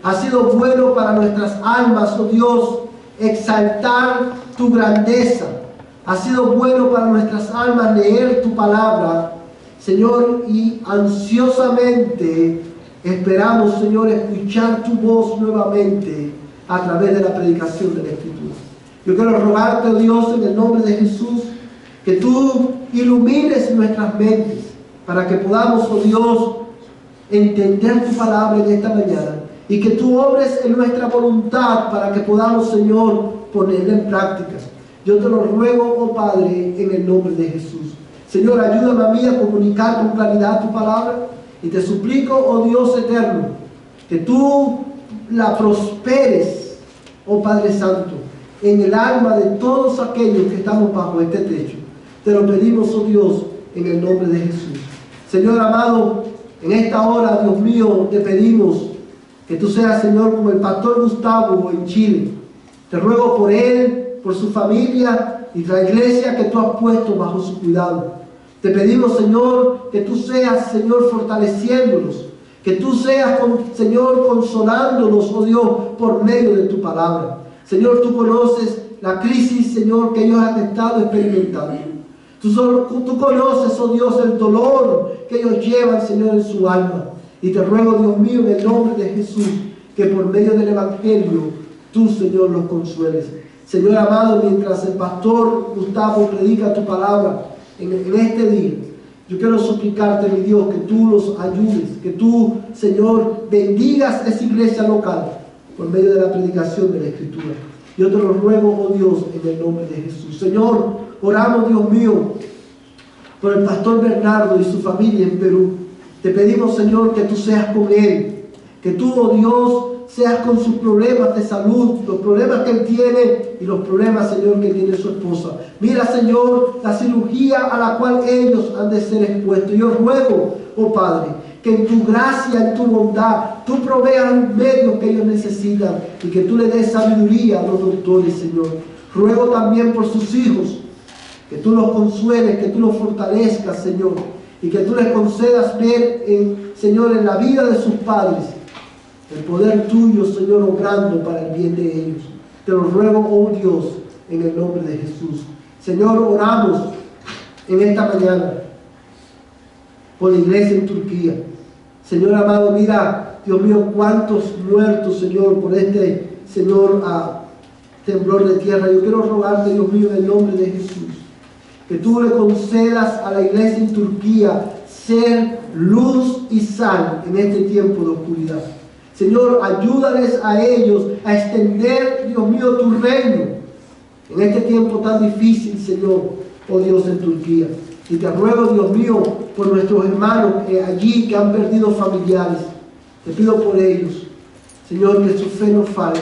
Ha sido bueno para nuestras almas, oh Dios, exaltar tu grandeza. Ha sido bueno para nuestras almas leer tu palabra, Señor, y ansiosamente esperamos, Señor, escuchar tu voz nuevamente a través de la predicación de la Escritura. Yo quiero rogarte, oh Dios, en el nombre de Jesús, que tú ilumines nuestras mentes para que podamos, oh Dios, entender tu palabra en esta mañana y que tú obres en nuestra voluntad para que podamos, Señor, ponerla en práctica. Yo te lo ruego, oh Padre, en el nombre de Jesús. Señor, ayúdame a mí a comunicar con claridad tu palabra y te suplico, oh Dios eterno, que tú la prosperes, oh Padre Santo, en el alma de todos aquellos que estamos bajo este techo. Te lo pedimos, oh Dios, en el nombre de Jesús. Señor amado, en esta hora, Dios mío, te pedimos que tú seas, Señor, como el pastor Gustavo en Chile. Te ruego por él, por su familia y la iglesia que tú has puesto bajo su cuidado. Te pedimos, Señor, que tú seas, Señor, fortaleciéndolos, que tú seas, Señor, consolándolos, oh Dios, por medio de tu palabra. Señor, tú conoces la crisis, Señor, que ellos han estado experimentando. Tú conoces, oh Dios, el dolor que ellos llevan, Señor, en su alma. Y te ruego, Dios mío, en el nombre de Jesús, que por medio del Evangelio, tú, Señor, los consueles. Señor amado, mientras el pastor Gustavo predica tu palabra en este día, yo quiero suplicarte, mi Dios, que tú los ayudes, que tú, Señor, bendigas esa iglesia local por medio de la predicación de la Escritura. Yo te lo ruego, oh Dios, en el nombre de Jesús. Señor, oramos, Dios mío, por el pastor Bernardo y su familia en Perú. Te pedimos, Señor, que tú seas con él, que tú, oh Dios, seas con sus problemas de salud, los problemas que él tiene y los problemas, Señor, que tiene su esposa. Mira, Señor, la cirugía a la cual ellos han de ser expuestos. Yo ruego, oh Padre, que en tu gracia, en tu bondad, tú proveas los medios que ellos necesitan y que tú le des sabiduría a los doctores, Señor. Ruego también por sus hijos, que tú los consueles, que tú los fortalezcas, Señor, y que tú les concedas ver, Señor, en la vida de sus padres, el poder tuyo, Señor, obrando para el bien de ellos. Te lo ruego, oh Dios, en el nombre de Jesús. Señor, oramos en esta mañana por la iglesia en Turquía. Señor amado, mira, Dios mío, cuántos muertos, Señor, por este, Señor, temblor de tierra. Yo quiero rogarte, Dios mío, en el nombre de Jesús, que tú le concedas a la iglesia en Turquía ser luz y sal en este tiempo de oscuridad. Señor, ayúdales a ellos a extender, Dios mío, tu reino en este tiempo tan difícil, Señor, oh Dios, en Turquía. Y te ruego, Dios mío, por nuestros hermanos allí que han perdido familiares. Te pido por ellos, Señor, que su fe no falte,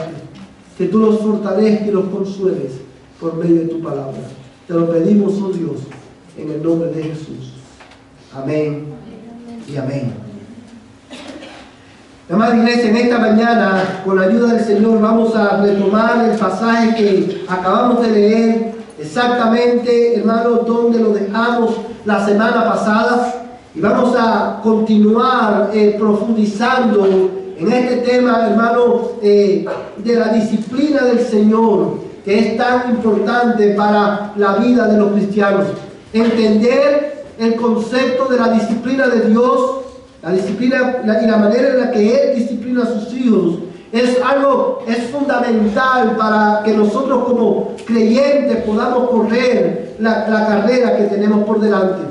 que tú los fortalezcas y los consueles por medio de tu palabra. Te lo pedimos, oh Dios, en el nombre de Jesús. Amén y amén. Amada iglesia, en esta mañana, con la ayuda del Señor, vamos a retomar el pasaje que acabamos de leer, exactamente, hermanos, donde lo dejamos la semana pasada, y vamos a continuar profundizando en este tema, hermano, de la disciplina del Señor, que es tan importante para la vida de los cristianos. Entender el concepto de la disciplina de Dios, la disciplina y la manera en la que Él disciplina a sus hijos, es fundamental para que nosotros como creyentes podamos correr la carrera que tenemos por delante.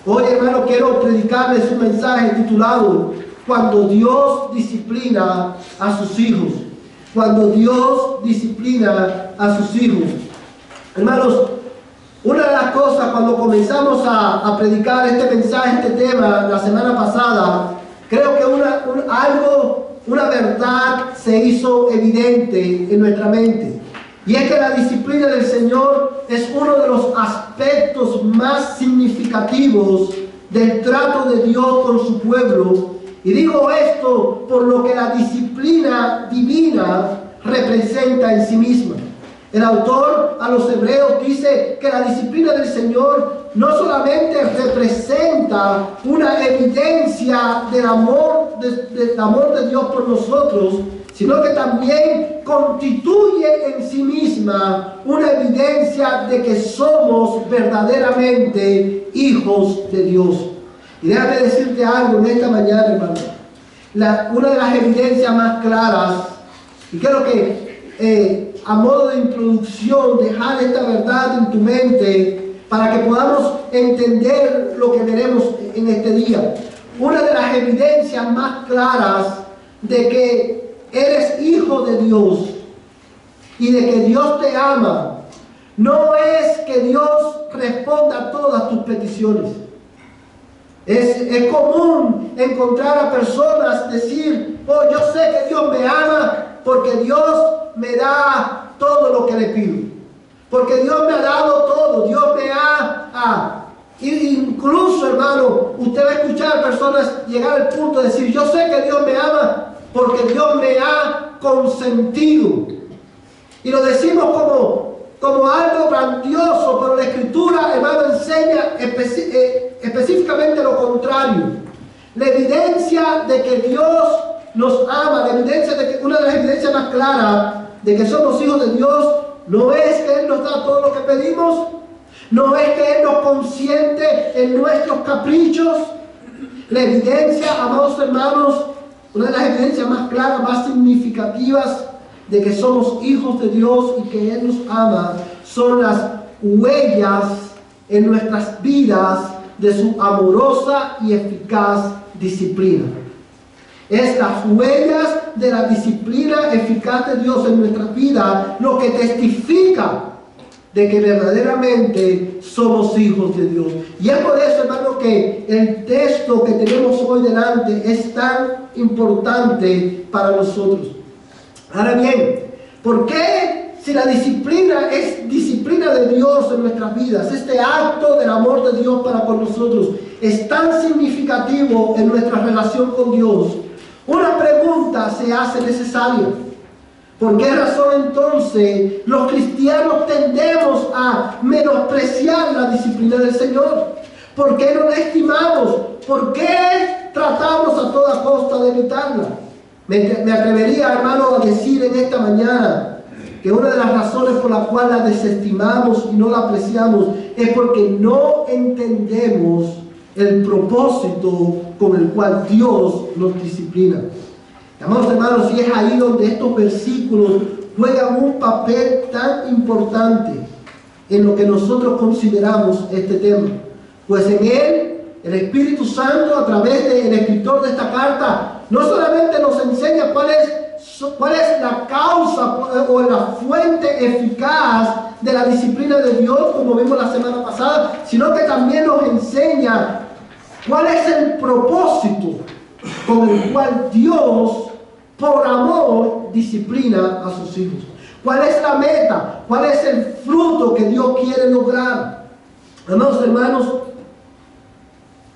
Hoy, hermano, quiero predicarles un mensaje titulado Cuando Dios disciplina a sus hijos. Cuando Dios disciplina a sus hijos. Hermanos, una de las cosas cuando comenzamos a predicar este mensaje, este tema, la semana pasada, creo que una verdad se hizo evidente en nuestra mente. Y es que la disciplina del Señor es uno de los aspectos más significativos del trato de Dios con su pueblo. Y digo esto por lo que la disciplina divina representa en sí misma. El autor a los hebreos dice que la disciplina del Señor no solamente representa una evidencia del amor de Dios por nosotros, sino que también constituye en sí misma una evidencia de que somos verdaderamente hijos de Dios. Y déjame decirte algo en esta mañana, hermano. Una de las evidencias más claras, y quiero que a modo de introducción dejar esta verdad en tu mente para que podamos entender lo que veremos en este día. Una de las evidencias más claras de que eres hijo de Dios y de que Dios te ama, no es que Dios responda a todas tus peticiones. Es común encontrar a personas decir, oh, yo sé que Dios me ama porque Dios me da todo lo que le pido. Porque Dios me ha dado todo, Dios me ha... incluso, hermano, usted va a escuchar personas llegar al punto de decir, yo sé que Dios me ama porque Dios me ha consentido. Y lo decimos como algo grandioso, pero la Escritura, hermano, enseña específicamente lo contrario. La evidencia de que Dios nos ama, la evidencia de que una de las evidencias más claras de que somos hijos de Dios, no es que Él nos da todo lo que pedimos, no es que Él nos consiente en nuestros caprichos. La evidencia, amados hermanos, una de las evidencias más claras, más significativas de que somos hijos de Dios y que Él nos ama, son las huellas en nuestras vidas de su amorosa y eficaz disciplina. Es las huellas de la disciplina eficaz de Dios en nuestras vidas lo que testifica de que verdaderamente somos hijos de Dios. Y es por eso, hermano, que el texto que tenemos hoy delante es tan importante para nosotros. Ahora bien, ¿por qué, si la disciplina es disciplina de Dios en nuestras vidas, este acto del amor de Dios para con nosotros es tan significativo en nuestra relación con Dios? Una pregunta se hace necesaria. ¿Por qué razón entonces los cristianos tendemos a menospreciar la disciplina del Señor? ¿Por qué no la estimamos? ¿Por qué tratamos a toda costa de evitarla? Me atrevería, hermano, a decir en esta mañana que una de las razones por las cuales la desestimamos y no la apreciamos es porque no entendemos el propósito con el cual Dios nos disciplina. Amados hermanos, y es ahí donde estos versículos juegan un papel tan importante en lo que nosotros consideramos este tema. Pues en él, el Espíritu Santo, a través del escritor de esta carta, no solamente nos enseña cuál es la causa o la fuente eficaz de la disciplina de Dios, como vimos la semana pasada, sino que también nos enseña cuál es el propósito con el cual Dios, por amor, disciplina a sus hijos. ¿Cuál es la meta? ¿Cuál es el fruto que Dios quiere lograr? Amados hermanos,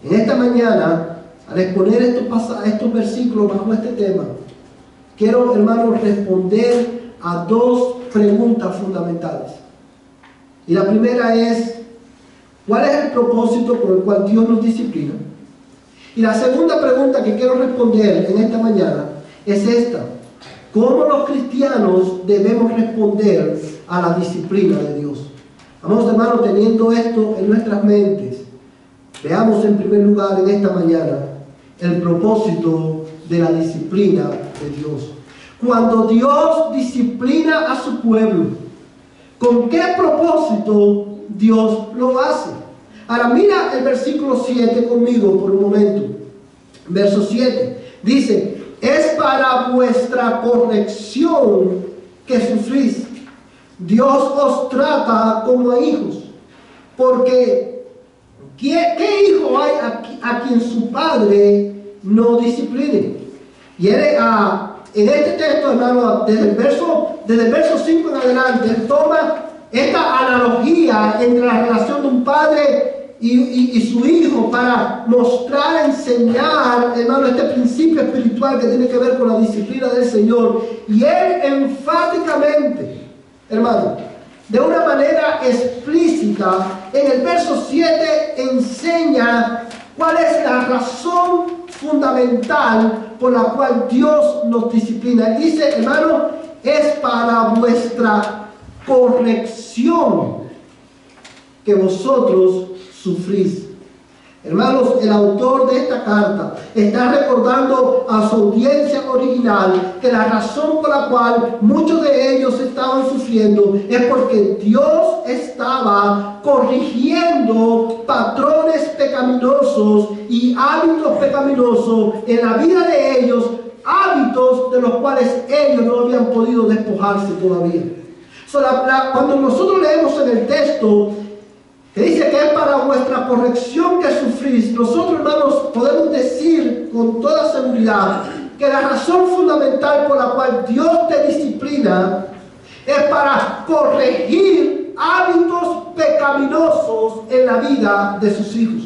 en esta mañana, al exponer estos versículos bajo este tema, quiero, hermanos, responder a dos preguntas fundamentales. Y la primera es, ¿cuál es el propósito por el cual Dios nos disciplina? Y la segunda pregunta que quiero responder en esta mañana es esta: ¿cómo los cristianos debemos responder a la disciplina de Dios? Amados hermanos, teniendo esto en nuestras mentes, veamos en primer lugar en esta mañana el propósito de la disciplina de Dios. Cuando Dios disciplina a su pueblo, ¿con qué propósito Dios lo hace? Ahora mira el versículo 7 conmigo por un momento. Verso 7 dice: es para vuestra corrección que sufrís. Dios os trata como a hijos. Porque ¿qué hijo hay a quien su padre no discipline? Y en este texto, hermano, desde el verso 5 en adelante, él toma esta analogía entre la relación de un padre y su hijo para mostrar, enseñar, hermano, este principio espiritual que tiene que ver con la disciplina del Señor. Y él enfáticamente, hermano, de una manera explícita, en el verso 7 enseña cuál es la razón fundamental por la cual Dios nos disciplina. Él dice, hermano, es para vuestra corrección que vosotros sufrís. Hermanos, el autor de esta carta está recordando a su audiencia original que la razón por la cual muchos de ellos estaban sufriendo es porque Dios estaba corrigiendo patrones pecaminosos y hábitos pecaminosos en la vida de ellos, hábitos de los cuales ellos no habían podido despojarse todavía. Cuando nosotros leemos en el texto que dice que es para vuestra corrección que sufrís, nosotros, hermanos, podemos decir con toda seguridad que la razón fundamental por la cual Dios te disciplina es para corregir hábitos pecaminosos en la vida de sus hijos.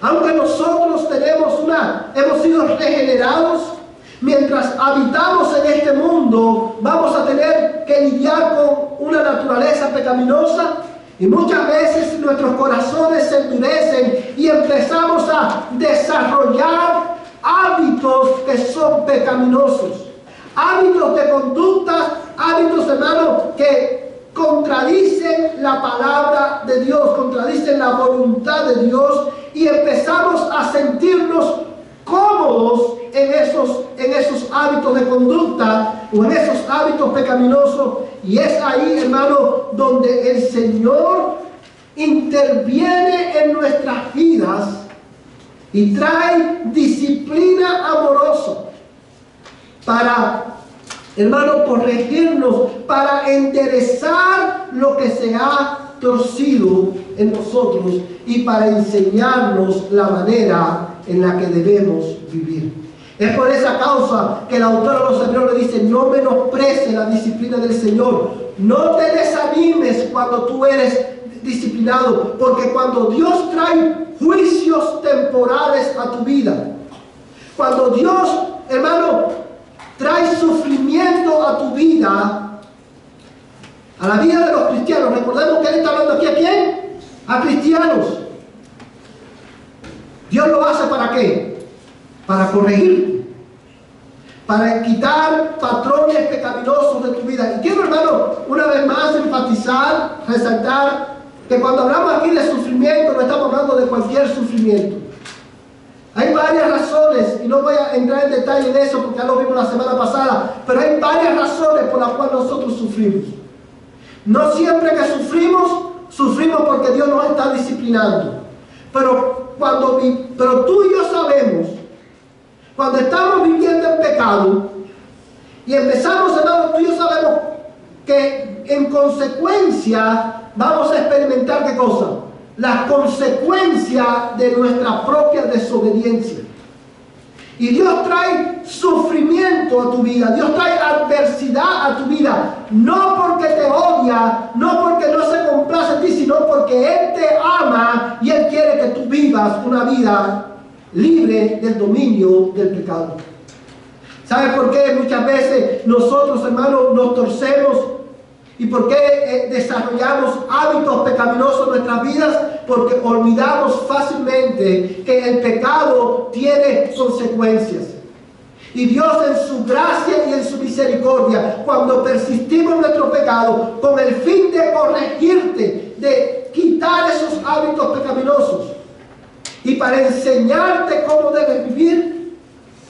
Aunque nosotros hemos sido regenerados, mientras habitamos en este mundo, vamos a tener que lidiar con una naturaleza pecaminosa. Y muchas veces nuestros corazones se endurecen y empezamos a desarrollar hábitos que son pecaminosos. Hábitos de conducta, hábitos, hermanos, que contradicen la palabra de Dios, contradicen la voluntad de Dios, y empezamos a sentirnos cómodos en esos hábitos de conducta o en esos hábitos pecaminosos. Y es ahí, hermano, donde el Señor interviene en nuestras vidas y trae disciplina amorosa para, hermano, corregirnos, para enderezar lo que se ha torcido en nosotros y para enseñarnos la manera en la que debemos vivir. Es por esa causa que el autor de los Hebreos le dice: no menosprecies la disciplina del Señor, no te desanimes cuando tú eres disciplinado, porque cuando Dios trae juicios temporales a tu vida, cuando Dios, hermano, trae sufrimiento a tu vida, a la vida de los cristianos, recordemos que Él está hablando aquí ¿a quién? A cristianos. Dios lo hace ¿para qué? Para corregir, para quitar patrones pecaminosos de tu vida. Y quiero, hermano, una vez más enfatizar, resaltar que cuando hablamos aquí de sufrimiento, no estamos hablando de cualquier sufrimiento. Hay varias razones, y no voy a entrar en detalle en eso porque ya lo vimos la semana pasada, pero hay varias razones por las cuales nosotros sufrimos. No siempre que sufrimos porque Dios nos está disciplinando. Pero tú y yo sabemos, cuando estamos viviendo en pecado y empezamos, hermano, tú y yo sabemos que en consecuencia vamos a experimentar ¿qué cosa? Las consecuencias de nuestra propia desobediencia. Y Dios trae sufrimiento a tu vida, Dios trae adversidad a tu vida, no porque te odia, no porque no se complace en ti, sino porque Él te ama y Él quiere que tú vivas una vida libre del dominio del pecado. ¿Sabes por qué muchas veces nosotros, hermanos, nos torcemos? ¿Y por qué desarrollamos hábitos pecaminosos en nuestras vidas? Porque olvidamos fácilmente que el pecado tiene consecuencias. Y Dios, en su gracia y en su misericordia, cuando persistimos en nuestro pecado, con el fin de corregirte, de quitar esos hábitos pecaminosos y para enseñarte cómo debes vivir,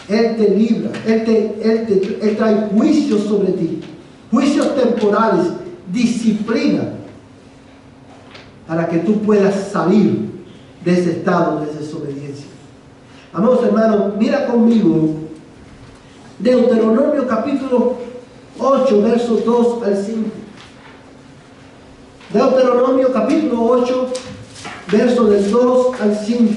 Él te libra, Él trae juicios sobre ti. Juicios temporales, disciplina, para que tú puedas salir de ese estado de desobediencia. Amados hermanos, mira conmigo Deuteronomio capítulo 8, versos 2 al 5. Deuteronomio capítulo 8, versos del 2 al 5.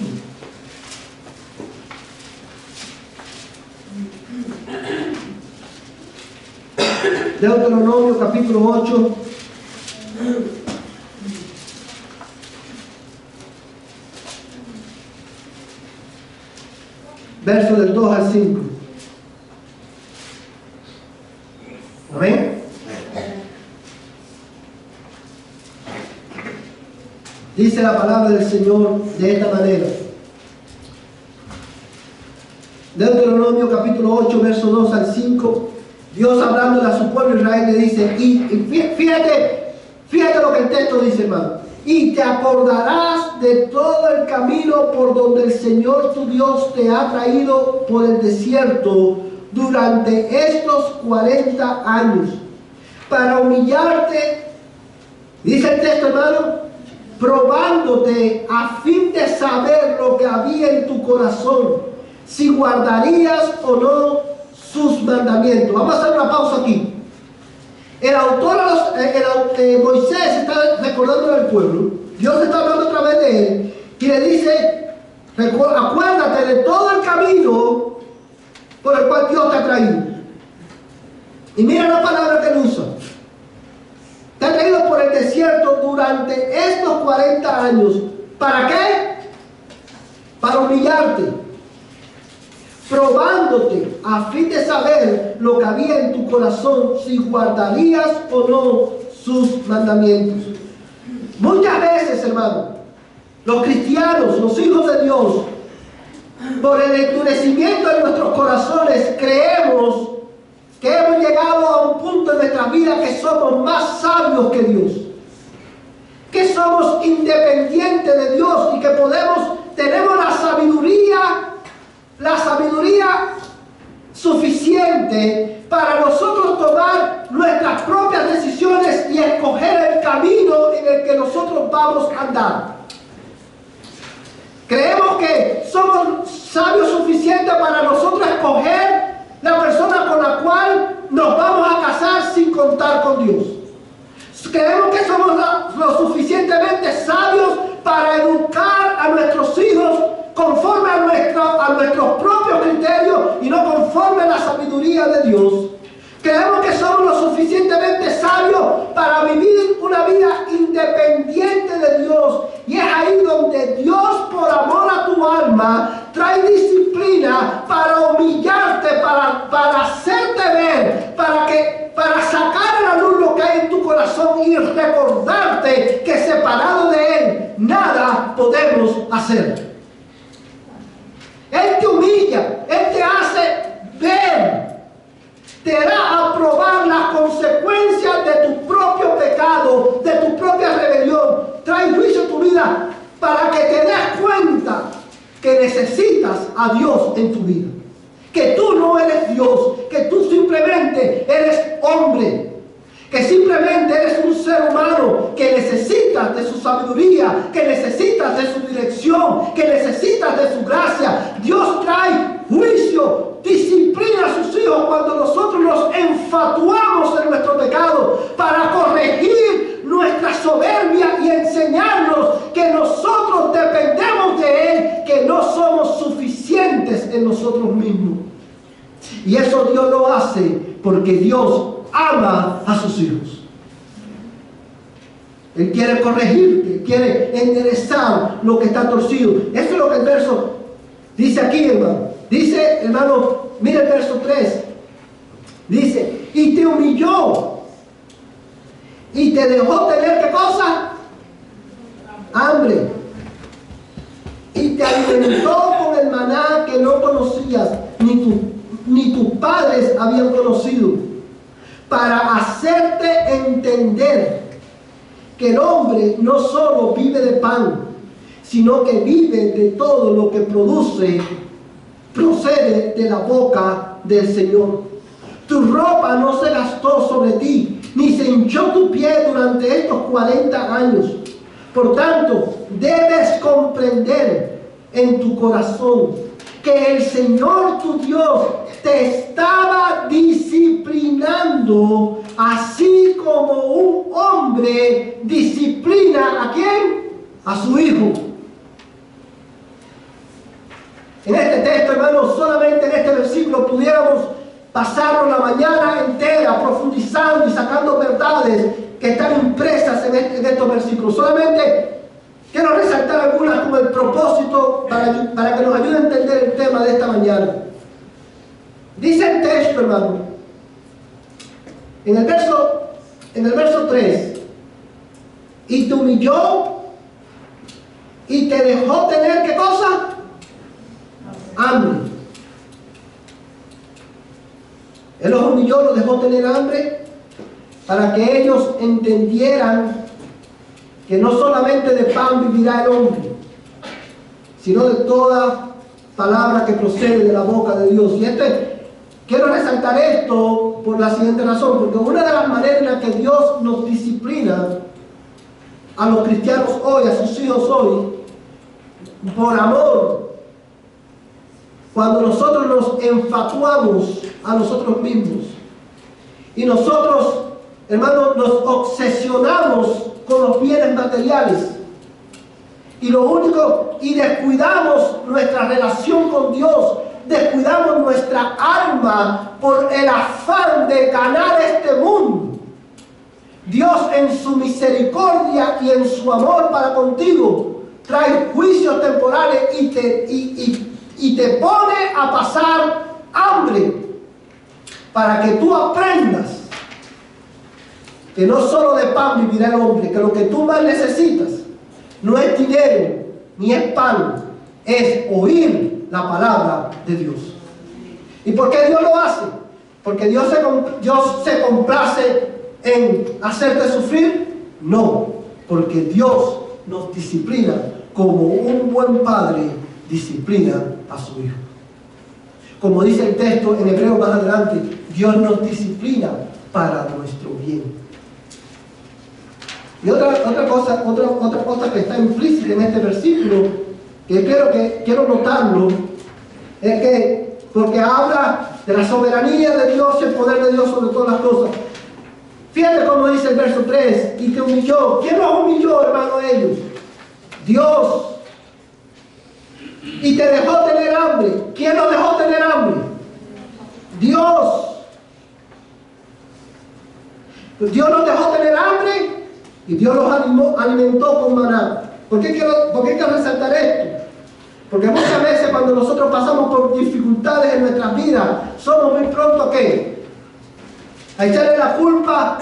Deuteronomio capítulo 8, verso del 2 al 5. Amén. Dice la palabra del Señor de esta manera: Deuteronomio capítulo 8, verso 2 al 5, Dios hablando a su pueblo Israel le dice, y fíjate lo que el texto dice, hermano. Y te acordarás de todo el camino por donde el Señor tu Dios te ha traído por el desierto durante estos 40 años, para humillarte, dice el texto, hermano, probándote a fin de saber lo que había en tu corazón, si guardarías o no sus mandamientos. Vamos a hacer una pausa aquí. El autor, Moisés está recordando al pueblo, Dios está hablando a través de él, y le dice, acuérdate de todo el camino por el cual Dios te ha traído. Y mira la palabra que él usa. Te ha traído por el desierto durante estos 40 años. ¿Para qué? Para humillarte, probándote a fin de saber lo que había en tu corazón, si guardarías o no sus mandamientos. Muchas veces, hermano, los cristianos, los hijos de Dios, por el endurecimiento de nuestros corazones, creemos que hemos llegado a un punto en nuestra vida que somos más sabios que Dios, que somos independientes de Dios y que tenemos la sabiduría suficiente para nosotros tomar nuestras propias decisiones y escoger el camino en el que nosotros vamos a andar. Creemos que somos sabios suficientes para nosotros escoger la persona con la cual nos vamos a casar sin contar con Dios. Creemos que somos lo suficientemente sabios para educar a nuestros hijos conforme a nuestros propios criterios y no conforme a la sabiduría de Dios. Creemos que somos lo suficientemente sabios para vivir una vida independiente de Dios. Y es ahí donde Dios, por amor a tu alma, trae disciplina para humillarte, para hacerte ver, para sacar a la luz lo que hay en tu corazón y recordarte que separado de Él, nada podemos hacer. Él te humilla, Él te hace ver, te hará aprobar las consecuencias de tu propio pecado, de tu propia rebelión. Trae juicio a tu vida para que te des cuenta que necesitas a Dios en tu vida. Que tú no eres Dios, que tú simplemente eres hombre, que simplemente eres un ser humano que necesitas de su sabiduría, que necesitas de su dirección, que necesitas de su gracia. Dios trae juicio, disciplina a sus hijos cuando nosotros nos enfatuamos en nuestro pecado para corregir nuestra soberbia y enseñarnos que nosotros dependemos de Él, que no somos suficientes en nosotros mismos. Y eso Dios lo hace porque Dios ama a sus hijos. Él quiere corregirte, quiere enderezar lo que está torcido. Eso es lo que el verso dice aquí, hermano. Dice, hermano, mira el verso 3. Dice, y te humilló y te dejó tener, ¿qué cosa? Hambre. Y te alimentó con el maná que no conocías, ni tus padres habían conocido, para hacerte entender que el hombre no solo vive de pan, sino que vive de todo lo que procede de la boca del Señor. Tu ropa no se gastó sobre ti, ni se hinchó tu pie durante estos 40 años. Por tanto, debes comprender en tu corazón que el Señor tu Dios te estaba disciplinando, así como un hombre disciplina ¿a quién? A su hijo. En este texto, hermanos, solamente en este versículo pudiéramos pasarnos la mañana entera profundizando y sacando verdades que están impresas en estos versículos. Solamente quiero resaltar algunas como el propósito para que nos ayude a entender el tema de esta mañana. Dice el texto, hermano, en el verso 3, y te humilló y te dejó tener, ¿qué cosa? Hambre. Él los humilló, los dejó tener hambre, para que ellos entendieran que no solamente de pan vivirá el hombre, sino de toda palabra que procede de la boca de Dios. Y quiero resaltar esto por la siguiente razón, porque una de las maneras en las que Dios nos disciplina a los cristianos hoy, a sus hijos hoy, por amor, cuando nosotros nos enfatuamos a nosotros mismos y nosotros, hermanos, nos obsesionamos con los bienes materiales y descuidamos nuestra relación con Dios, descuidamos nuestra alma por el afán de ganar este mundo. Dios en su misericordia y en su amor para contigo trae juicios temporales y te pone a pasar hambre para que tú aprendas que no solo de pan vivirá el hombre, que lo que tú más necesitas no es dinero ni es pan, es oír la palabra de Dios. ¿Y por qué Dios lo hace? Porque Dios se complace en hacerte sufrir. No, porque Dios nos disciplina como un buen padre disciplina a su hijo. Como dice el texto en Hebreos más adelante, Dios nos disciplina para nuestro bien. Y otra cosa que está implícita en este versículo, que quiero notarlo, es que, porque habla de la soberanía de Dios y el poder de Dios sobre todas las cosas. Fíjate cómo dice el verso 3, y te humilló. ¿Quién los humilló, hermano, ellos? Dios. Y te dejó tener hambre. ¿Quién los dejó tener hambre? Dios. Dios los dejó tener hambre y Dios los alimentó con maná. ¿Por qué quiero resaltar esto? Porque muchas veces cuando nosotros pasamos por dificultades en nuestras vidas, somos muy pronto ¿a qué? A echarle la culpa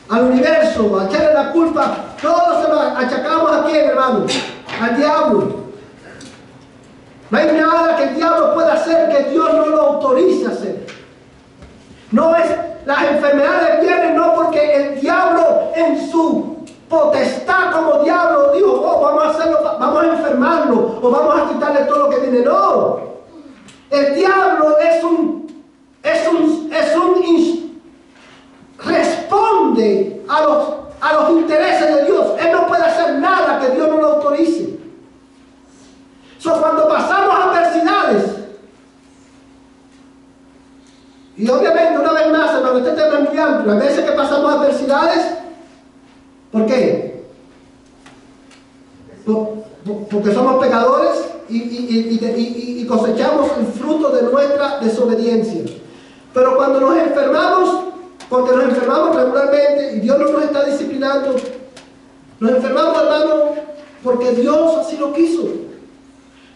al universo, a echarle la culpa, todos se lo achacamos a quién, hermano, al diablo. No hay nada que el diablo pueda hacer que Dios no lo autorice a hacer. No es, las enfermedades vienen no porque el diablo en su potestad como diablo dijo, oh, vamos a enfermarlo o vamos a quitarle todo lo que viene. No, el diablo responde a los intereses de Dios. Él no puede hacer nada que Dios no lo autorice. Cuando pasamos adversidades, y obviamente una vez más, hermano, este tema es muy amplio, a veces que pasamos adversidades, ¿por qué? Porque somos pecadores y cosechamos el fruto de nuestra desobediencia. Pero cuando nos enfermamos, porque nos enfermamos regularmente y Dios no nos está disciplinando, nos enfermamos, hermano, porque Dios así lo quiso.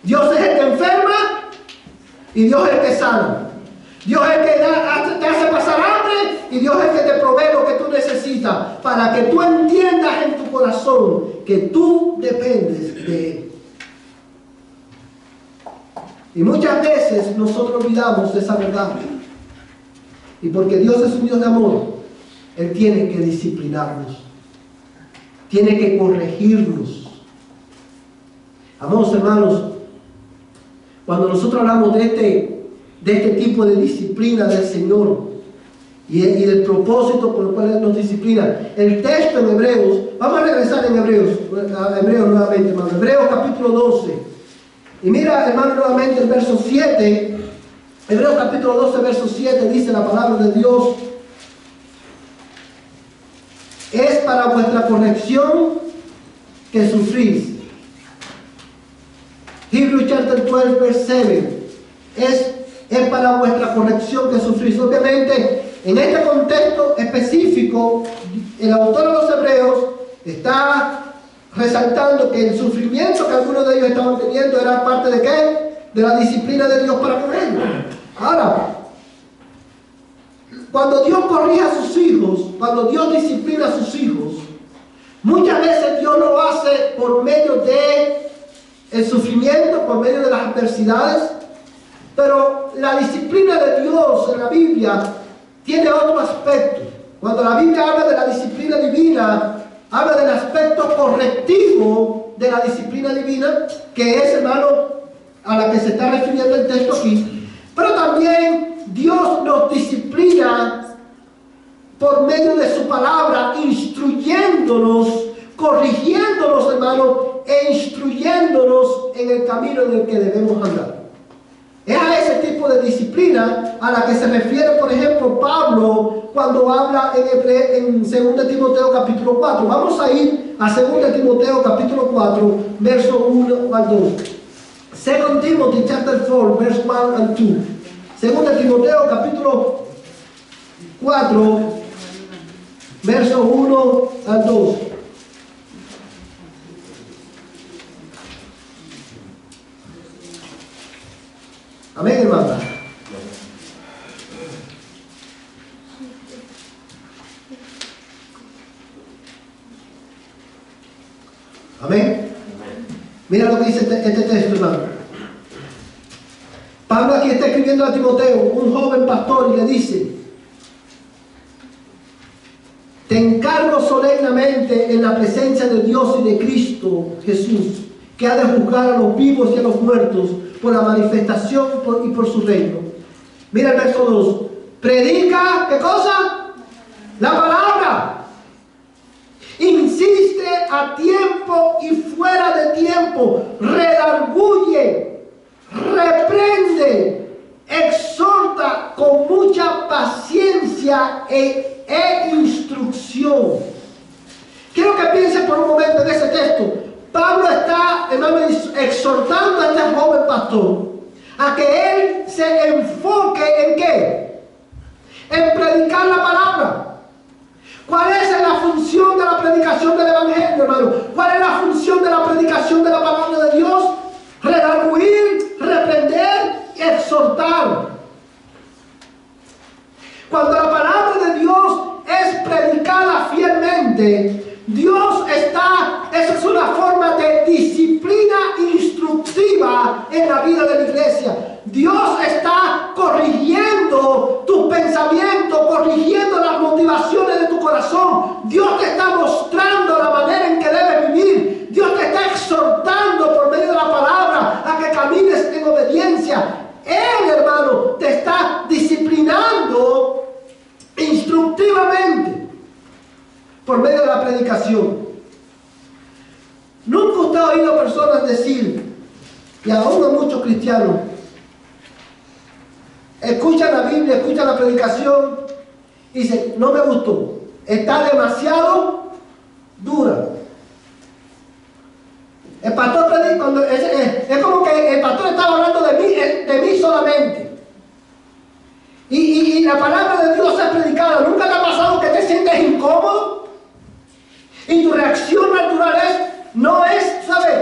Dios es el que enferma y Dios es el que sana. Dios es el que te hace pasar hambre y Dios es el que te provee lo que tú necesitas para que tú entiendas en tu corazón que tú dependes de Él. Y muchas veces nosotros olvidamos de esa verdad. Y porque Dios es un Dios de amor, Él tiene que disciplinarnos. Tiene que corregirnos. Amados hermanos, cuando nosotros hablamos de este tipo de disciplina del Señor y del propósito por el cual Él nos disciplina, el texto en Hebreos, vamos a regresar en Hebreos nuevamente, hermano, Hebreos capítulo 12, y mira, hermano, nuevamente el verso 7, Hebreos capítulo 12, verso 7, dice la palabra de Dios: es para vuestra corrección que sufrís. Hebrews chapter 12, verse 7. Es para vuestra corrección que sufrís. Obviamente, en este contexto específico, el autor de los Hebreos está resaltando que el sufrimiento que algunos de ellos estaban teniendo era parte de ¿qué? De la disciplina de Dios para con ellos. Ahora, cuando Dios corrige a sus hijos, cuando Dios disciplina a sus hijos, muchas veces Dios lo hace por medio de el sufrimiento, por medio de las adversidades, Pero la disciplina de Dios en la Biblia tiene otro aspecto. Cuando la Biblia habla de la disciplina divina, habla del aspecto correctivo de la disciplina divina, que es, hermano, a la que se está refiriendo el texto aquí. Pero también Dios nos disciplina por medio de su palabra, instruyéndonos, corrigiéndonos, hermano, e instruyéndonos en el camino en el que debemos andar. Es a ese tipo de disciplina a la que se refiere, por ejemplo, Pablo cuando habla en 2 Timoteo capítulo 4. Vamos a ir a 2 Timoteo capítulo 4, verso 1 al 2. 2 Timothy chapter 4, verse 1 and 2. 2 Timoteo capítulo 4, verso 1 al 2. Amén, hermano. Amén. Mira lo que dice este texto, hermano. Pablo aquí está escribiendo a Timoteo, un joven pastor, y le dice: te encargo solemnemente en la presencia de Dios y de Cristo Jesús, que ha de juzgar a los vivos y a los muertos por la manifestación y por su reino. Mira el verso 2. Predica, ¿qué cosa? La palabra. Insiste a tiempo y fuera de tiempo. Redarguye, reprende, exhorta con mucha paciencia e instrucción. Quiero que piensen por un momento en ese texto. Pablo está, hermano, exhortando a este joven pastor a que él se enfoque en ¿qué? En predicar la palabra. ¿Cuál es la función de la predicación del Evangelio, hermano? ¿Cuál es la función de la predicación de la palabra de Dios? Redarguir, reprender y exhortar. Cuando la palabra de Dios es predicada fielmente, Dios está, esa es una forma de disciplina instructiva en la vida de la iglesia. Dios está corrigiendo tus pensamientos, corrigiendo las motivaciones de tu corazón. Dios te está mostrando la manera en que debes vivir. Dios te está exhortando por medio de la palabra a que camines en obediencia. Él, hermano, te está disciplinando instructivamente por medio de la predicación. Nunca usted ha oído personas decir, y aún a muchos cristianos, escuchan la Biblia, escuchan la predicación y dicen: no me gustó, está demasiado dura. El pastor predica, es como que el pastor estaba hablando de mí solamente. Y la palabra de Dios es predicada. ¿Nunca te ha pasado que te sientes incómodo? Y tu reacción natural no es, ¿sabes?,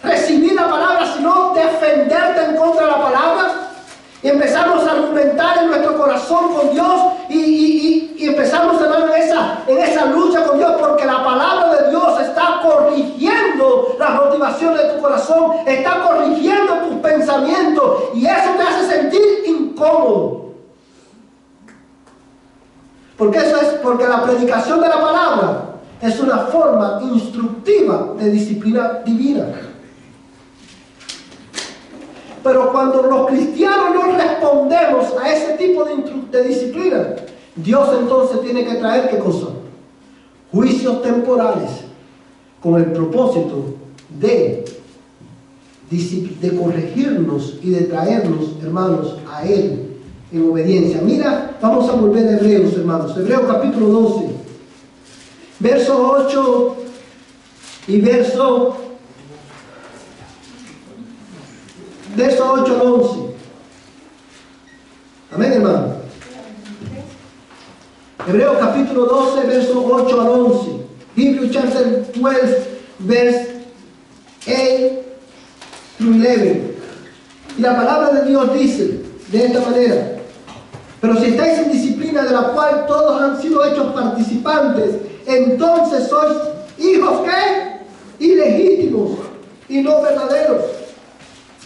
recibir la palabra, sino defenderte en contra de la palabra. Y empezamos a argumentar en nuestro corazón con Dios y empezamos, hermano, en esa lucha con Dios, porque la palabra de Dios está corrigiendo las motivaciones de tu corazón, está corrigiendo tus pensamientos, y eso te hace sentir incómodo. Porque la predicación de la palabra es una forma instructiva de disciplina divina. Pero cuando los cristianos no respondemos a ese tipo de disciplina, Dios entonces tiene que traer, ¿qué cosa? Juicios temporales, con el propósito de corregirnos y de traernos, hermanos, a Él en obediencia. Mira, vamos a volver a Hebreos, hermanos. Hebreos capítulo 12, verso 8 y verso 8 al 11. Amén, hermano. Hebreos capítulo 12, verso 8 al 11. Hebrews chapter 12, verse 8 through 11. Y la palabra de Dios dice de esta manera: pero si estáis en disciplina de la cual todos han sido hechos participantes, entonces sois hijos, ¿qué? Ilegítimos y no verdaderos.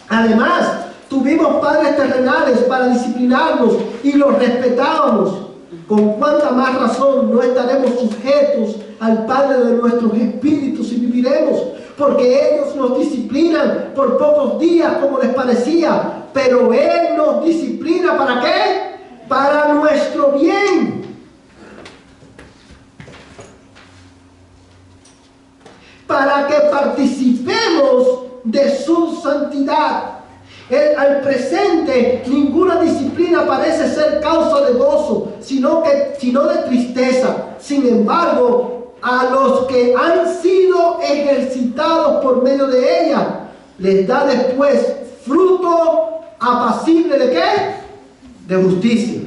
Además, tuvimos padres terrenales para disciplinarnos y los respetábamos, con cuánta más razón no estaremos sujetos al Padre de nuestros espíritus y viviremos, porque ellos nos disciplinan por pocos días como les parecía, pero Él nos disciplina ¿para qué? Para nuestro bien. Para que participemos de su santidad. Al presente, ninguna disciplina parece ser causa de gozo, sino de tristeza. Sin embargo, a los que han sido ejercitados por medio de ella, les da después fruto apacible ¿de qué? De justicia.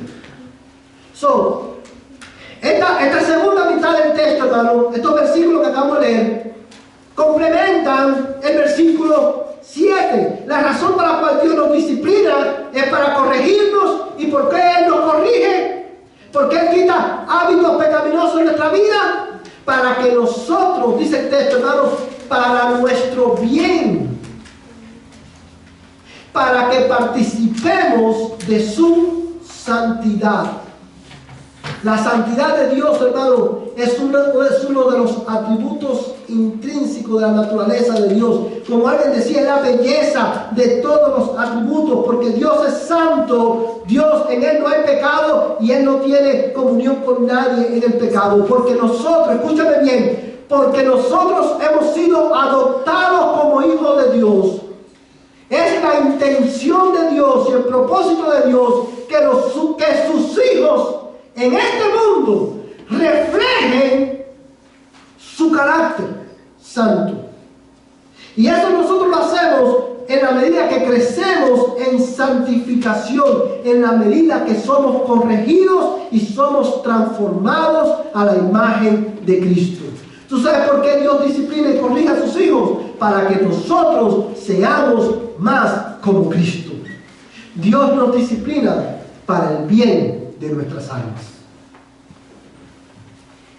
Esta segunda mitad del texto, hermano, estos versículos que acabamos de leer, complementan el versículo 7. La razón por la cual Dios nos disciplina es para corregirnos. ¿Y por qué Él nos corrige? Porque Él quita hábitos pecaminosos en nuestra vida, para que nosotros, dice el texto, hermanos, para nuestro bien, para que participemos de su santidad. La santidad de Dios, hermano, es uno de los atributos intrínsecos de la naturaleza de Dios. Como alguien decía, es la belleza de todos los atributos, porque Dios es santo, Dios, en Él no hay pecado y Él no tiene comunión con nadie en el pecado. Porque nosotros, escúchame bien, porque nosotros hemos sido adoptados como hijos de Dios. Es la intención de Dios y el propósito de Dios que sus hijos en este mundo reflejen su carácter santo. Y eso nosotros lo hacemos en la medida que crecemos en santificación, en la medida que somos corregidos y somos transformados a la imagen de Cristo. ¿Tú sabes por qué Dios disciplina y corrige a sus hijos? Para que nosotros seamos más como Cristo. Dios nos disciplina para el bien de nuestras almas.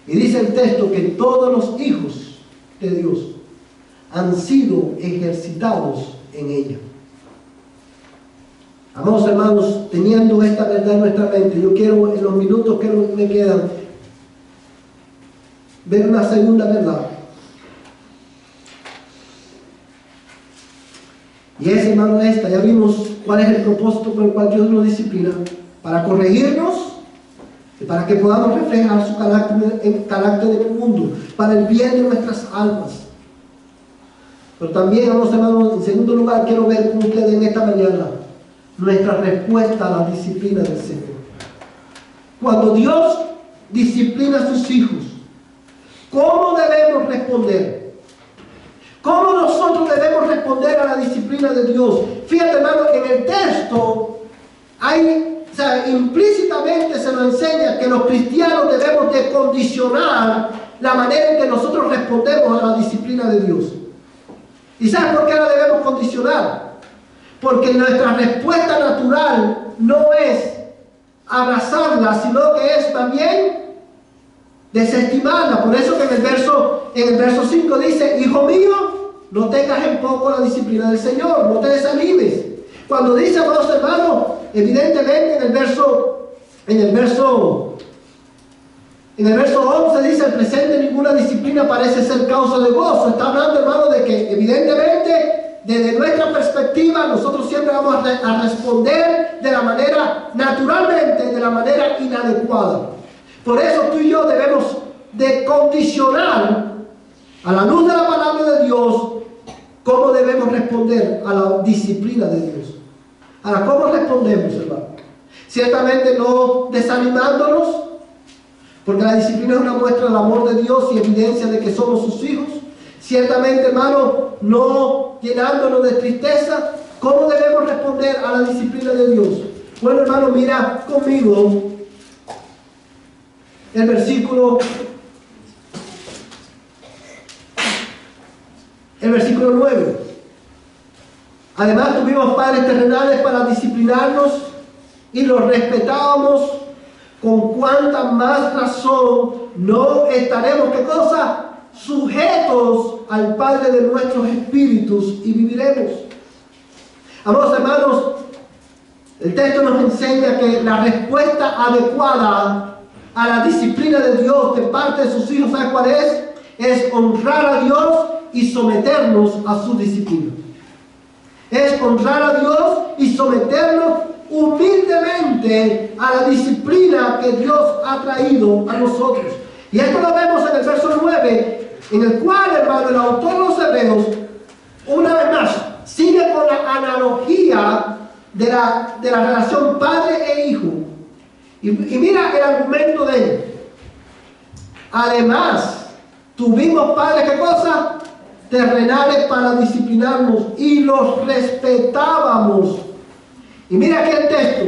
Y dice el texto que todos los hijos de Dios han sido ejercitados en ella. Amados hermanos, teniendo esta verdad en nuestra mente, yo quiero en los minutos que me quedan ver una segunda verdad. Y es, hermano, esta. Ya vimos cuál es el propósito por el cual Dios nos disciplina: para corregirnos y para que podamos reflejar su carácter en el mundo, para el bien de nuestras almas. Pero también, amados hermanos, en segundo lugar, quiero ver con ustedes en esta mañana nuestra respuesta a la disciplina del Señor. Cuando Dios disciplina a sus hijos, ¿cómo debemos responder? ¿Cómo nosotros debemos responder a la disciplina de Dios? Fíjate, hermano, en el texto implícitamente se nos enseña que los cristianos debemos de condicionar la manera en que nosotros respondemos a la disciplina de Dios. ¿Y sabes por qué la debemos condicionar? Porque nuestra respuesta natural no es abrazarla, sino que es también desestimarla. Por eso que en el verso 5 dice: hijo mío, no tengas en poco la disciplina del Señor, no te desanimes. Cuando dice, amados hermanos, evidentemente en el verso 11 dice: el presente ninguna disciplina parece ser causa de gozo. Está hablando, hermano, de que evidentemente desde nuestra perspectiva nosotros siempre vamos a responder de la manera, naturalmente, de la manera inadecuada. Por eso tú y yo debemos de condicionar a la luz de la palabra de Dios cómo debemos responder a la disciplina de Dios. Ahora, ¿cómo respondemos, hermano? Ciertamente no desanimándonos, porque la disciplina es una muestra del amor de Dios y evidencia de que somos sus hijos. Ciertamente, hermano, no llenándonos de tristeza. ¿Cómo debemos responder a la disciplina de Dios? Bueno, hermano, mira conmigo el versículo 9. Además, tuvimos padres terrenales para disciplinarnos y los respetábamos. Con cuánta más razón no estaremos, ¿qué cosa? Sujetos al Padre de nuestros espíritus y viviremos. Amados hermanos, el texto nos enseña que la respuesta adecuada a la disciplina de Dios de parte de sus hijos, ¿sabe cuál es? Es honrar a Dios y someternos a su disciplina. Es honrar a Dios y someternos humildemente a la disciplina que Dios ha traído a nosotros. Y esto lo vemos en el verso 9, en el cual, hermano, el autor de los Hebreos, una vez más, sigue con la analogía de la relación padre e hijo. Y mira el argumento de él. Además, tuvimos padres, ¿qué cosa? Terrenales para disciplinarnos y los respetábamos. Y mira aquí el texto.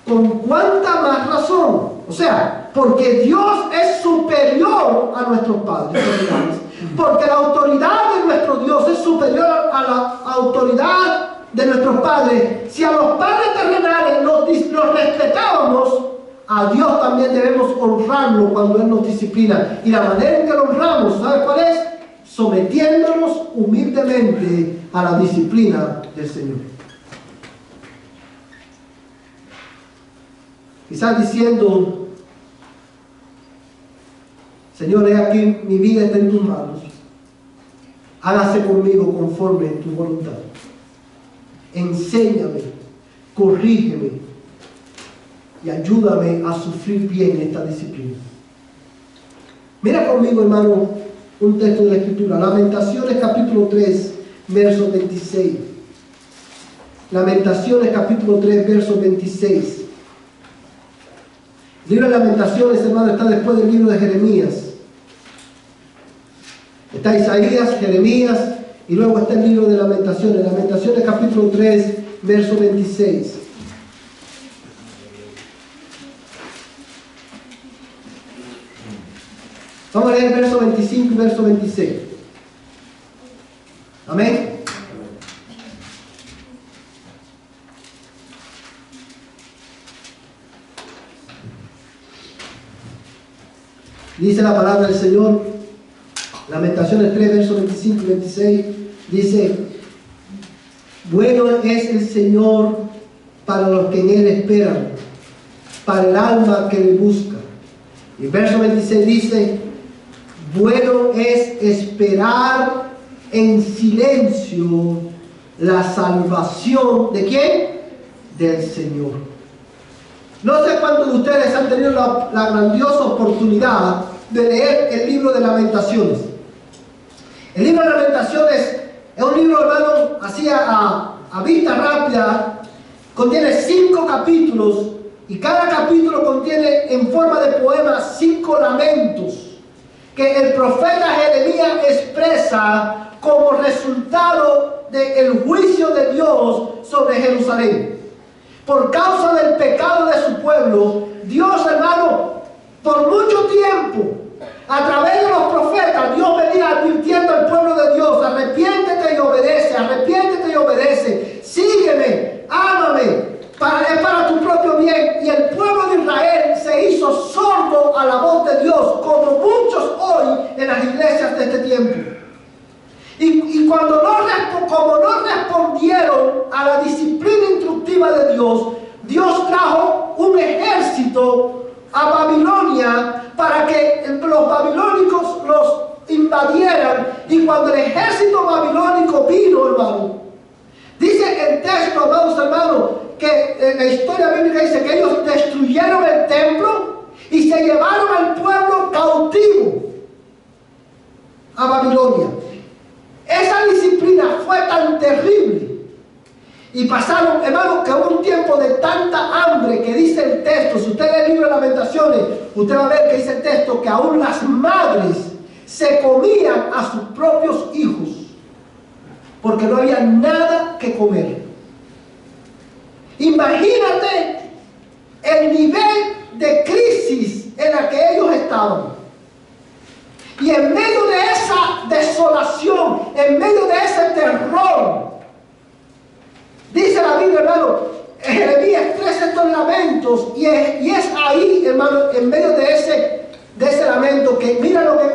¿Con cuánta más razón? O sea, porque Dios es superior a nuestros padres terrenales. Porque la autoridad de nuestro Dios es superior a la autoridad de nuestros padres. Si a los padres terrenales los respetábamos, a Dios también debemos honrarlo cuando Él nos disciplina. Y la manera en que lo honramos, ¿sabe cuál es? Sometiéndonos humildemente a la disciplina del Señor. Quizás diciendo: Señor, he aquí mi vida está en tus manos. Hágase conmigo conforme en tu voluntad. Enséñame, corrígeme y ayúdame a sufrir bien esta disciplina. Mira conmigo, hermano, un texto de la Escritura. Lamentaciones capítulo 3, verso 26. Lamentaciones capítulo 3, verso 26. El libro de Lamentaciones, hermano, está después del libro de Jeremías. Está Isaías, Jeremías, y luego está el libro de Lamentaciones. Lamentaciones capítulo 3, verso 26. Vamos a leer el verso 25 y verso 26. Amén. Dice la palabra del Señor, Lamentaciones 3, versos 25 y 26, dice: bueno es el Señor para los que en Él esperan, para el alma que le busca. Y el verso 26 dice: bueno es esperar en silencio la salvación, ¿de quién? Del Señor. No sé cuántos de ustedes han tenido la grandiosa oportunidad de leer el libro de Lamentaciones. El libro de Lamentaciones es un libro, hermano, así a vista rápida, contiene 5 capítulos, y cada capítulo contiene en forma de poema 5 lamentos que el profeta Jeremías expresa como resultado del juicio de Dios sobre Jerusalén. Por causa del pecado de su pueblo, Dios, hermano, por mucho tiempo, a través de los profetas, Dios venía advirtiendo al pueblo de Dios: arrepiéntete y obedece, sígueme, ámame, es para tu propio bien. Y el pueblo de Israel se hizo sordo a la voz de Dios, como muchos hoy en las iglesias de este tiempo. Y cuando como no respondieron a la disciplina instructiva de Dios, Dios trajo un ejército a Babilonia para que los babilónicos los invadieran. Y cuando el ejército babilónico vino, hermano, dice el texto, amados hermanos, que en la historia bíblica dice que ellos destruyeron el templo y se llevaron al pueblo cautivo a Babilonia. Esa disciplina fue tan terrible. Y pasaron, hermano, que hubo un tiempo de tanta hambre que dice el texto. Si usted lee el libro de Lamentaciones, usted va a ver que dice el texto que aún las madres se comían a sus propios hijos porque no había nada que comer. Imagínate el nivel de crisis en la que ellos estaban. Y en medio de esa desolación, en medio de ese terror, dice la Biblia, hermano, Jeremías expresa estos lamentos, y es ahí, hermano, en medio de ese lamento, que mira lo que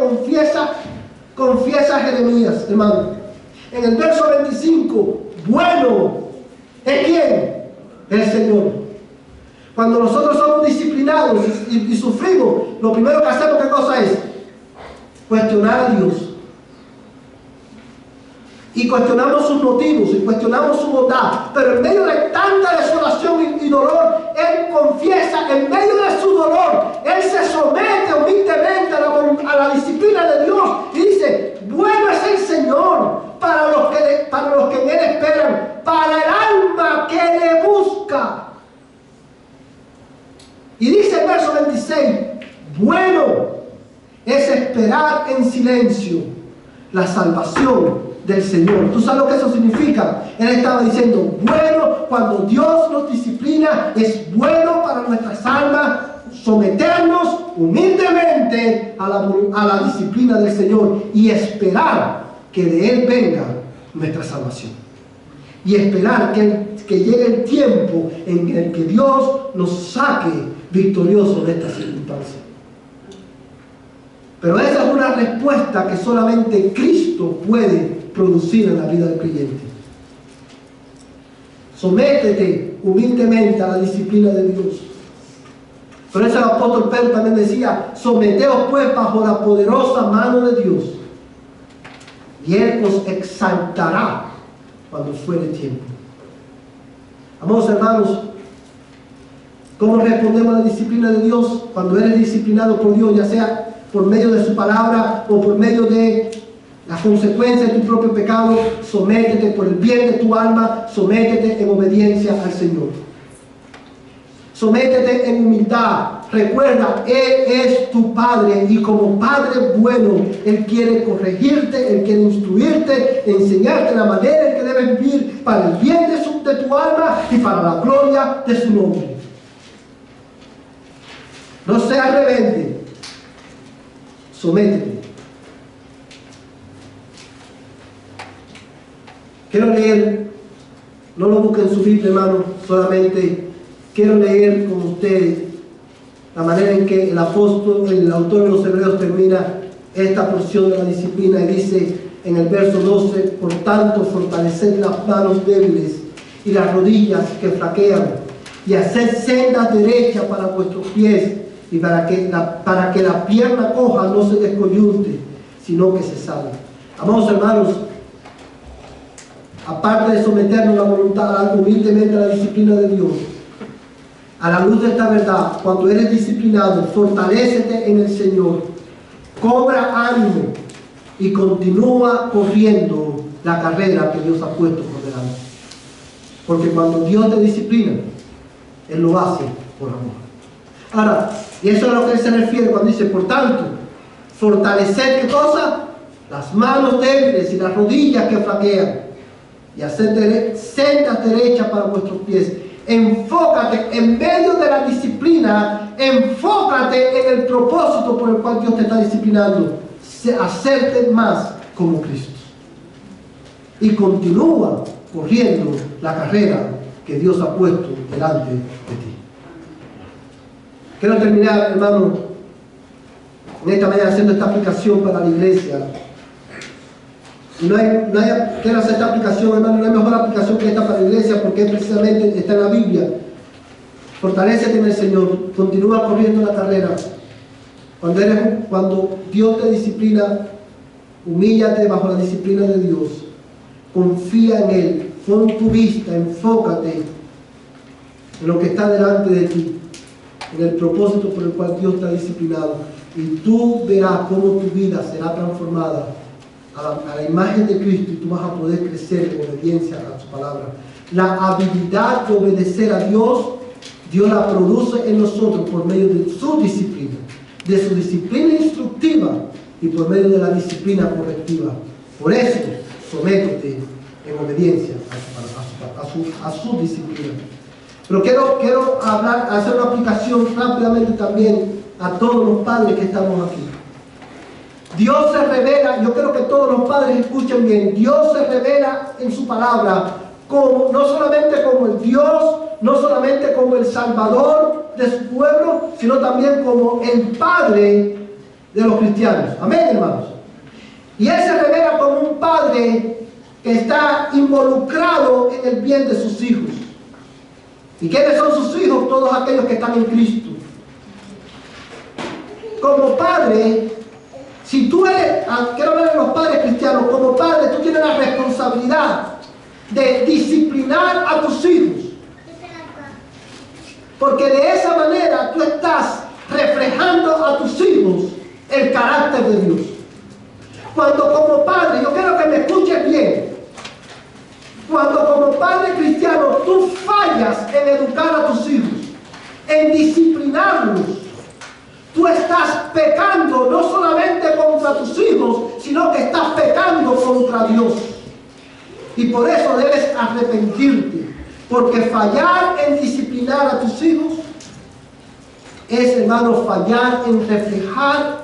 confiesa Jeremías, hermano. En el verso 25, bueno ¿Es quién? El Señor. Cuando nosotros somos disciplinados y sufrimos, lo primero que hacemos, ¿qué cosa es? Cuestionar a Dios. Y cuestionamos sus motivos, y cuestionamos su bondad. Pero en medio de tanta desolación y dolor, Él confiesa, en medio de su dolor, Él se somete humildemente a la disciplina de Dios y dice: bueno es el Señor para los que en Él esperan, para el alma que le busca. Y dice el verso 26: bueno es esperar en silencio la salvación del Señor. ¿Tú sabes lo que eso significa? Él estaba diciendo: bueno, cuando Dios nos disciplina, es bueno para nuestras almas someternos humildemente a la disciplina del Señor y esperar que de Él venga nuestra salvación. Y esperar que llegue el tiempo en el que Dios nos saque victoriosos de esta circunstancia. Pero esa es una respuesta que solamente Cristo puede producir en la vida del creyente. Sométete humildemente a la disciplina de Dios. Por eso el apóstol Pedro también decía: someteos pues bajo la poderosa mano de Dios, y Él os exaltará cuando fuere tiempo. Amados hermanos, ¿cómo respondemos a la disciplina de Dios? Cuando eres disciplinado por Dios, ya sea por medio de su palabra o por medio de las consecuencias de tu propio pecado, sométete por el bien de tu alma, sométete en obediencia al Señor. Sométete en humildad. Recuerda, Él es tu Padre, y como Padre bueno, Él quiere corregirte, Él quiere instruirte, enseñarte la manera en que debes vivir para el bien de tu alma y para la gloria de su nombre. No seas rebelde. Sométete. Quiero leer, no lo busquen en su Biblia, hermano, solamente quiero leer con ustedes la manera en que el autor de los Hebreos termina esta porción de la disciplina, y dice en el verso 12: por tanto, fortaleced las manos débiles y las rodillas que flaquean, y haced sendas derechas para vuestros pies, y para que la pierna coja no se descoyunte, sino que se salve. Amados hermanos, aparte de someternos la voluntad humildemente a la disciplina de Dios, a la luz de esta verdad, cuando eres disciplinado, fortalécete en el Señor, cobra ánimo y continúa corriendo la carrera que Dios ha puesto por delante. Porque cuando Dios te disciplina, Él lo hace por amor. Ahora, y eso es a lo que Él se refiere cuando dice: por tanto, fortalecer, ¿qué cosa? Las manos débiles y las rodillas que flaquean, y hacer sendas derechas para vuestros pies. Enfócate en medio de la disciplina, enfócate en el propósito por el cual Dios te está disciplinando: hacerte más como Cristo. Y continúa corriendo la carrera que Dios ha puesto delante de ti. Quiero terminar, hermano, en esta mañana haciendo esta aplicación para la iglesia. Quiero hacer esta aplicación, hermano, no hay mejor aplicación que esta para la iglesia, porque precisamente está en la Biblia. Fortalécete en el Señor, continúa corriendo la carrera. Cuando Dios te disciplina, humíllate bajo la disciplina de Dios, confía en Él, pon tu vista, enfócate en lo que está delante de ti, en el propósito por el cual Dios te ha disciplinado, y tú verás cómo tu vida será transformada a la imagen de Cristo, y tú vas a poder crecer en obediencia a su palabra. La habilidad de obedecer a Dios, Dios la produce en nosotros por medio de su disciplina instructiva, y por medio de la disciplina correctiva. Por eso, sométete en obediencia a su disciplina. Pero quiero hacer una aplicación rápidamente también a todos los padres que estamos aquí. Dios se revela, yo quiero que todos los padres escuchen bien, Dios se revela en su palabra no solamente como el Dios, no solamente como el Salvador de su pueblo, sino también como el Padre de los cristianos. Amén, hermanos. Y Él se revela como un Padre que está involucrado en el bien de sus hijos. ¿Y quiénes son sus hijos? Todos aquellos que están en Cristo. Como padre, si tú eres, quiero hablar de los padres cristianos, como padre tú tienes la responsabilidad de disciplinar a tus hijos. Porque de esa manera tú estás reflejando a tus hijos el carácter de Dios. Cuando como padre, yo quiero que me escuches bien, cuando como padre cristiano tú fallas en educar a tus hijos, en disciplinarlos, tú estás pecando no solamente contra tus hijos, sino que estás pecando contra Dios. Y por eso debes arrepentirte, porque fallar en disciplinar a tus hijos es, hermano, fallar en reflejar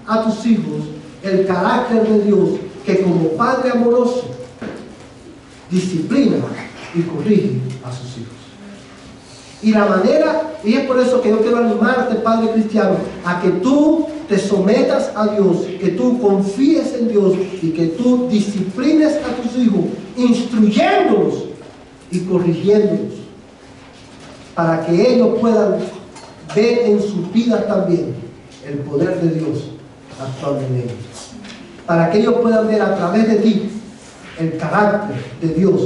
a tus hijos el carácter de Dios, que como Padre amoroso disciplina y corrige a sus hijos. Y la manera, y es por eso que yo quiero animarte, Padre cristiano, a que tú te sometas a Dios, que tú confíes en Dios y que tú disciplines a tus hijos, instruyéndolos y corrigiéndolos, para que ellos puedan ver en sus vidas también el poder de Dios actuando en ellos, para que ellos puedan ver a través de ti el carácter de Dios,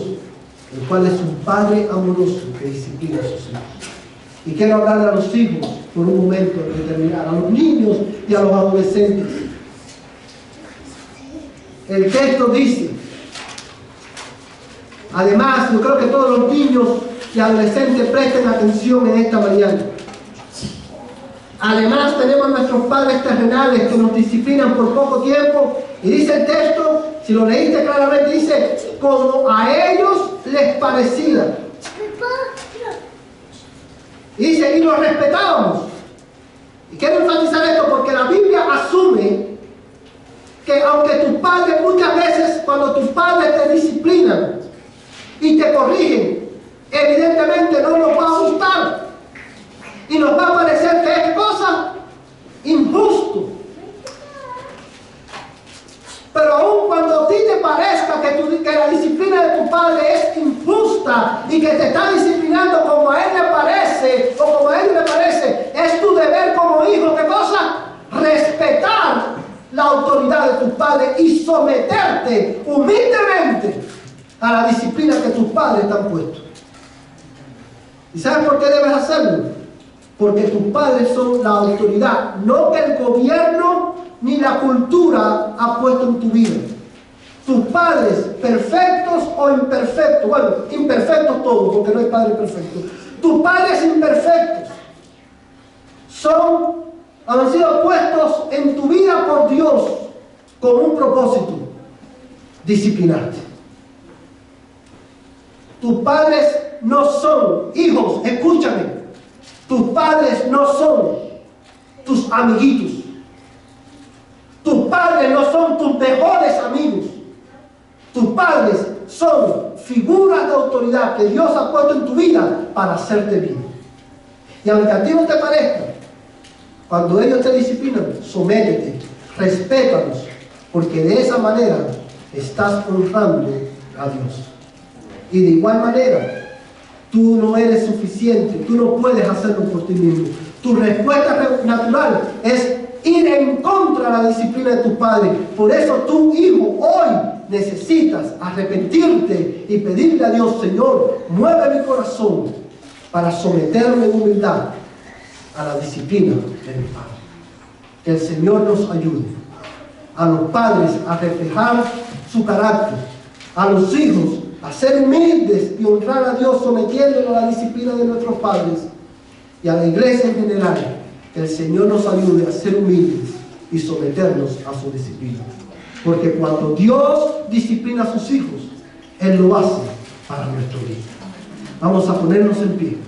el cual es un Padre amoroso que disciplina a sus hijos. Y quiero hablarle a los hijos por un momento de terminar, a los niños y a los adolescentes. El texto dice, además, yo creo que todos los niños y adolescentes presten atención en esta mañana. Además, tenemos a nuestros padres terrenales que nos disciplinan por poco tiempo. Y dice el texto, si lo leíste claramente, dice, como a ellos les pareciera. Y dice, y los respetábamos. Y quiero enfatizar esto porque la Biblia asume que aunque tus padres, muchas veces cuando tus padres te disciplinan y te corrigen, evidentemente no nos va a gustar y nos va a parecer que es cosa injusto. Pero aun cuando a ti te parezca que la disciplina de tu padre es injusta y que te está disciplinando como a él le parece o como a él le parece, es tu deber como hijo, ¿qué cosa? Respetar la autoridad de tus padres y someterte humildemente a la disciplina que tus padres te han puesto. ¿Y sabes por qué debes hacerlo? Porque tus padres son la autoridad, no que el gobierno ni la cultura ha puesto en tu vida. Tus padres, perfectos o imperfectos, bueno, imperfectos todos, porque no hay padre perfecto. Tus padres imperfectos han sido puestos en tu vida por Dios con un propósito: disciplinarte. Tus padres no son, hijos, escúchame, tus padres no son tus amiguitos. Tus padres no son tus mejores amigos. Tus padres son figuras de autoridad que Dios ha puesto en tu vida para hacerte bien. Y aunque a ti no te parezca, cuando ellos te disciplinan, sométete, respétalos, porque de esa manera estás honrando a Dios. Y de igual manera, tú no eres suficiente, tú no puedes hacerlo por ti mismo. Tu respuesta natural es ir en contra de la disciplina de tus padres. Por eso tu hijo hoy necesitas arrepentirte y pedirle a Dios: Señor, mueve mi corazón para someterme en humildad a la disciplina de mi padre. Que el Señor nos ayude a los padres a reflejar su carácter, a los hijos a ser humildes y honrar a Dios sometiéndonos a la disciplina de nuestros padres, y a la iglesia en general. Que el Señor nos ayude a ser humildes y someternos a su disciplina. Porque cuando Dios disciplina a sus hijos, Él lo hace para nuestro bien. Vamos a ponernos en pie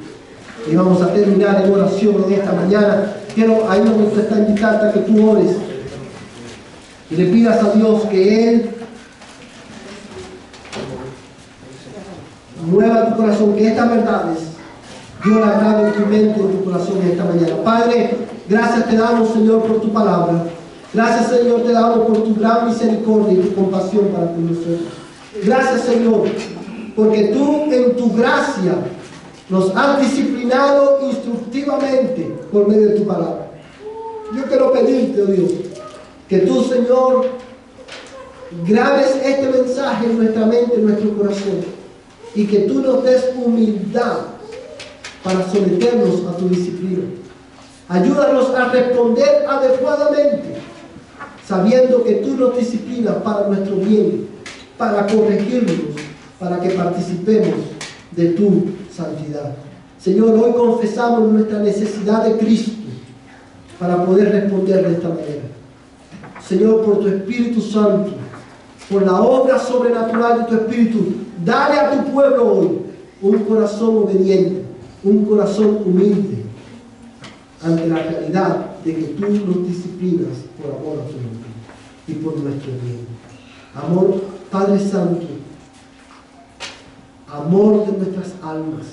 y vamos a terminar en oración en esta mañana. Quiero, ahí donde usted está, invitarte a que tú ores y le pidas a Dios que Él mueva tu corazón, que estas verdades Dios la agrade en tu mente y en tu corazón en esta mañana. Padre, gracias te damos, Señor, por tu palabra. Gracias, Señor, te damos por tu gran misericordia y tu compasión para con nosotros. Gracias, Señor, porque tú en tu gracia nos has disciplinado instructivamente por medio de tu palabra. Yo quiero pedirte, oh Dios, que tú, Señor, grabes este mensaje en nuestra mente, en nuestro corazón, y que tú nos des humildad para someternos a tu disciplina. Ayúdanos a responder adecuadamente, sabiendo que tú nos disciplinas para nuestro bien, para corregirnos, para que participemos de tu santidad. Señor, hoy confesamos nuestra necesidad de Cristo para poder responder de esta manera. Señor, por tu Espíritu Santo, por la obra sobrenatural de tu Espíritu, dale a tu pueblo hoy un corazón obediente, un corazón humilde ante la realidad de que tú nos disciplinas por amor a tu nombre y por nuestro bien. Amor, Padre Santo, amor de nuestras almas.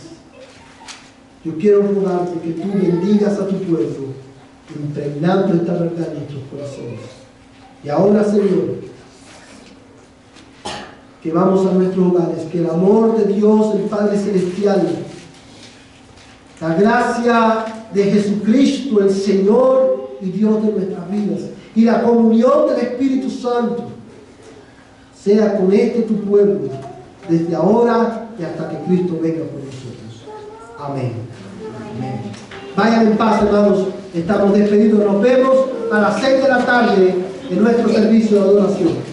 Yo quiero rogarte que tú bendigas a tu pueblo, impregnando esta verdad en nuestros corazones. Y ahora, Señor, que vamos a nuestros hogares, que el amor de Dios, el Padre Celestial, la gracia de Jesucristo, el Señor y Dios de nuestras vidas, y la comunión del Espíritu Santo, sea con este tu pueblo, desde ahora y hasta que Cristo venga por nosotros. Amén. Amén. Vayan en paz, hermanos. Estamos despedidos. Nos vemos a las 6 de la tarde en nuestro servicio de adoración.